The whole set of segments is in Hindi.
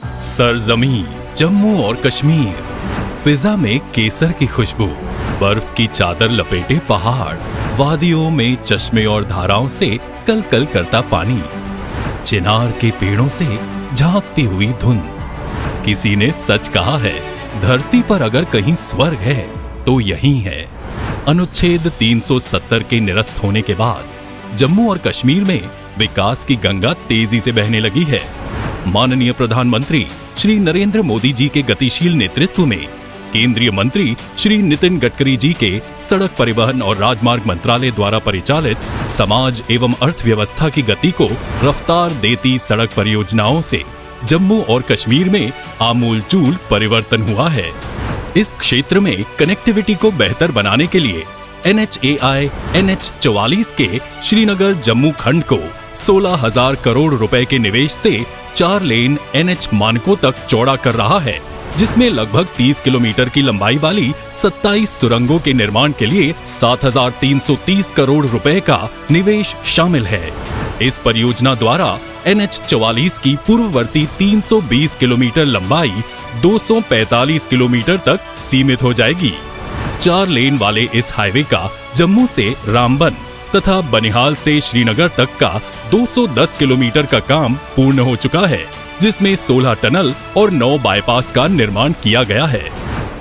सरजमीं जम्मू और कश्मीर, फिजा में केसर की खुशबू, बर्फ की चादर लपेटे पहाड़, वादियों में चश्मे और धाराओं से कल कल करता पानी, चिनार के पेड़ों से झांकती हुई धुंध। किसी ने सच कहा है, धरती पर अगर कहीं स्वर्ग है तो यही है। अनुच्छेद 370 के निरस्त होने के बाद जम्मू और कश्मीर में विकास की गंगा तेजी से बहने लगी है। माननीय प्रधानमंत्री श्री नरेंद्र मोदी जी के गतिशील नेतृत्व में केंद्रीय मंत्री श्री नितिन गडकरी जी के सड़क परिवहन और राजमार्ग मंत्रालय द्वारा परिचालित समाज एवं अर्थव्यवस्था की गति को रफ्तार देती सड़क परियोजनाओं से जम्मू और कश्मीर में आमूलचूल परिवर्तन हुआ है। इस क्षेत्र में कनेक्टिविटी को बेहतर बनाने के लिए NHAI NH 44 के श्रीनगर जम्मू खंड को 16,000 करोड़ रुपए के निवेश से 4 लेन NH मानकों तक चौड़ा कर रहा है, जिसमें लगभग 30 किलोमीटर की लंबाई वाली 27 सुरंगों के निर्माण के लिए 7,330 करोड़ रुपए का निवेश शामिल है। इस परियोजना द्वारा NH 44 की पूर्ववर्ती 320 किलोमीटर लंबाई 245 किलोमीटर तक सीमित हो जाएगी। 4 लेन वाले इस हाईवे का जम्मू से रामबन तथा बनिहाल से श्रीनगर तक का 210 किलोमीटर का काम पूर्ण हो चुका है, जिसमें 16 टनल और 9 बाईपास का निर्माण किया गया है।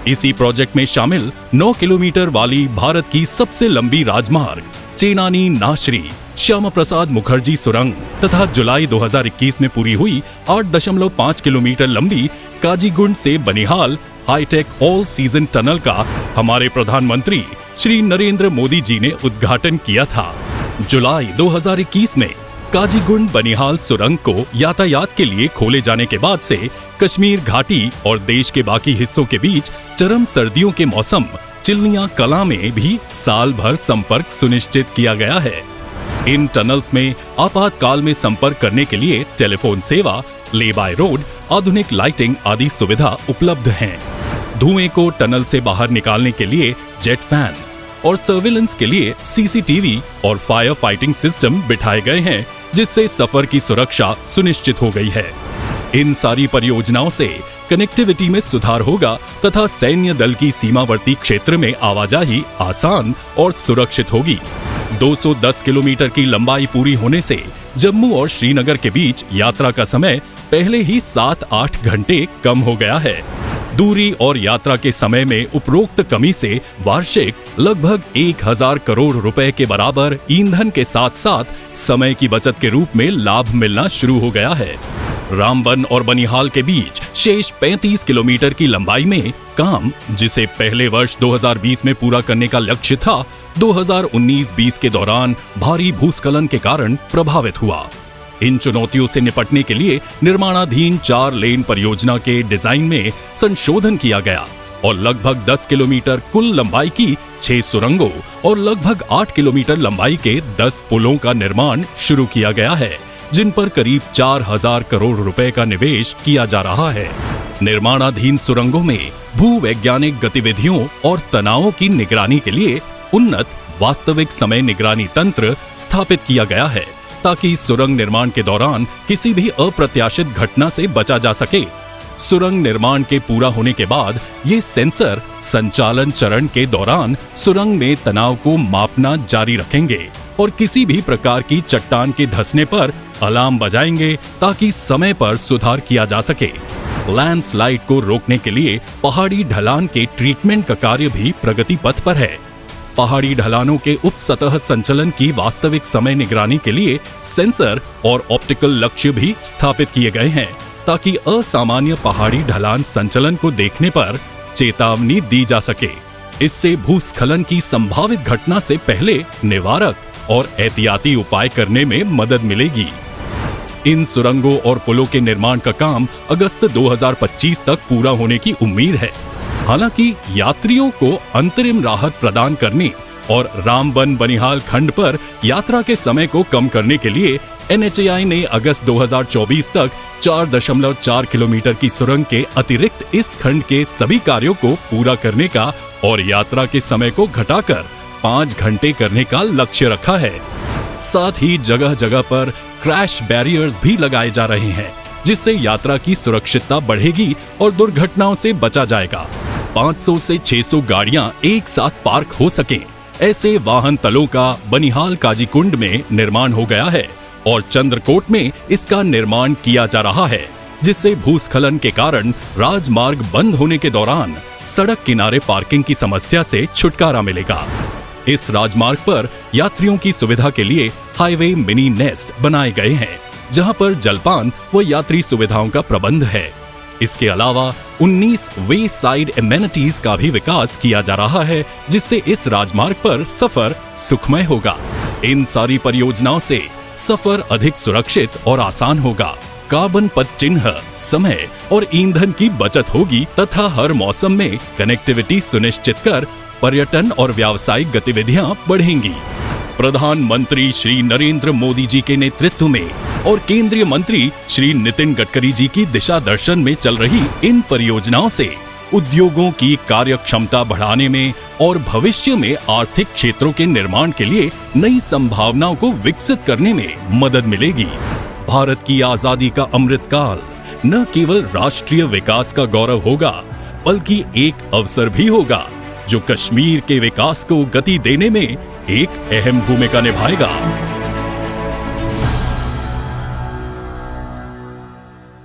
इसी प्रोजेक्ट में शामिल 9 किलोमीटर वाली भारत की सबसे लंबी राजमार्ग चेनानी नाशरी श्यामा प्रसाद मुखर्जी सुरंग तथा जुलाई 2021 में पूरी हुई 8.5 किलोमीटर लंबी काजीगुंड से Banihal high tech all season tunnel का हमारे प्रधानमंत्री श्री नरेंद्र मोदी जी ने उद्घाटन किया था। जुलाई 2021 में काजीगुंड बनिहाल सुरंग को यातायात के लिए खोले जाने के बाद से कश्मीर घाटी और देश के बाकी हिस्सों के बीच चरम सर्दियों के मौसम चिलनिया कला में भी साल भर संपर्क सुनिश्चित किया गया है। इन टनल्स में आपातकाल में संपर्क करने के लिए टेलीफोन सेवा, ले बाय रोड, आधुनिक लाइटिंग आदि सुविधा उपलब्ध हैं। धुएं को टनल से बाहर निकालने के लिए जेट फैन और सर्विलेंस के लिए CCTV और फायर फाइटिंग सिस्टम बिठाए गए हैं, जिससे सफर की सुरक्षा सुनिश्चित हो गई है। इन सारी परियोजनाओं से कनेक्टिविटी में सुधार होगा तथा सैन्य दल की सीमावर्ती क्षेत्र में आवाजाही आसान और सुरक्षित होगी। 210 किलोमीटर की लंबाई पूरी होने से जम्मू और श्रीनगर के बीच यात्रा का समय पहले ही 7-8 घंटे कम हो गया है। दूरी और यात्रा के समय में उपरोक्त कमी से वार्षिक लगभग 1,000 करोड़ रुपए के बराबर ईंधन के साथ साथ समय की बचत के रूप में लाभ मिलना शुरू हो गया है। रामबन और बनिहाल के बीच शेष 35 किलोमीटर की लंबाई में काम, जिसे पहले वर्ष 2020 में पूरा करने का लक्ष्य था, 2019-20 के दौरान भारी भूस्खलन के कारण प्रभावित हुआ। इन चुनौतियों से निपटने के लिए निर्माणाधीन 4 लेन परियोजना के डिजाइन में संशोधन किया गया और लगभग 10 किलोमीटर कुल लंबाई की 6 सुरंगों और लगभग 8 किलोमीटर लंबाई के 10 पुलों का निर्माण शुरू किया गया है, जिन पर करीब 4,000 करोड़ रुपए का निवेश किया जा रहा है। निर्माणाधीन सुरंगों में भूवैज्ञानिक गतिविधियों और तनावों की निगरानी के लिए उन्नत वास्तविक समय निगरानी तंत्र स्थापित किया गया है, ताकि सुरंग निर्माण के दौरान किसी भी अप्रत्याशित घटना से बचा जा सके। सुरंग निर्माण के पूरा होने के बाद ये सेंसर संचालन चरण के दौरान सुरंग में तनाव को मापना जारी रखेंगे और किसी भी प्रकार की चट्टान के धंसने पर अलार्म बजाएंगे, ताकि समय पर सुधार किया जा सके। लैंडस्लाइड को रोकने के लिए पहाड़ी ढलान के ट्रीटमेंट का कार्य भी प्रगति पथ पर है। पहाड़ी ढलानों के उप सतह संचलन की वास्तविक समय निगरानी के लिए सेंसर और ऑप्टिकल लक्ष्य भी स्थापित किए गए हैं, ताकि असामान्य पहाड़ी ढलान संचलन को देखने पर चेतावनी दी जा सके। इससे भूस्खलन की संभावित घटना से पहले निवारक और एहतियाती उपाय करने में मदद मिलेगी। इन सुरंगों और पुलों के निर्माण का काम अगस्त 2025 तक पूरा होने की उम्मीद है। हालांकि यात्रियों को अंतरिम राहत प्रदान करने और रामबन बनिहाल खंड पर यात्रा के समय को कम करने के लिए NHAI ने अगस्त 2024 तक 4.4 किलोमीटर की सुरंग के अतिरिक्त इस खंड के सभी कार्यों को पूरा करने का और यात्रा के समय को घटाकर 5 घंटे करने का लक्ष्य रखा है। साथ ही जगह जगह पर क्रैश बैरियर्स भी लगाए जा रहे हैं, जिससे यात्रा की सुरक्षितता बढ़ेगी और दुर्घटनाओं से बचा जाएगा। 500 से 600 गाड़ियां एक साथ पार्क हो सकें, ऐसे वाहन तलों का बनिहाल काजीकुंड में निर्माण हो गया है और चंद्रकोट में इसका निर्माण किया जा रहा है, जिससे भूस्खलन के कारण राजमार्ग बंद होने के दौरान सड़क किनारे पार्किंग की समस्या से छुटकारा मिलेगा। इस राजमार्ग पर यात्रियों की सुविधा के लिए हाईवे मिनी नेस्ट बनाए गए हैं, जहां पर जलपान व यात्री सुविधाओं का प्रबंध है। इसके अलावा 19 वे साइड एमेनिटीज का भी विकास किया जा रहा है, जिससे इस राजमार्ग पर सफर सुखमय होगा। इन सारी परियोजनाओं से सफर अधिक सुरक्षित और आसान होगा। कार्बन पथ चिन्ह, समय और ईंधन की बचत होगी तथा हर मौसम में कनेक्टिविटी सुनिश्चित कर पर्यटन और व्यावसायिक गतिविधियां बढ़ेंगी। प्रधानमंत्री श्री नरेंद्र मोदी जी के नेतृत्व में और केंद्रीय मंत्री श्री नितिन गडकरी जी की दिशा दर्शन में चल रही इन परियोजनाओं से उद्योगों की कार्य क्षमता बढ़ाने में और भविष्य में आर्थिक क्षेत्रों के निर्माण के लिए नई संभावनाओं को विकसित करने में मदद मिलेगी। भारत की आजादी का अमृतकाल न केवल राष्ट्रीय विकास का गौरव होगा, बल्कि एक अवसर भी होगा जो कश्मीर के विकास को गति देने में एक अहम भूमिका निभाएगा।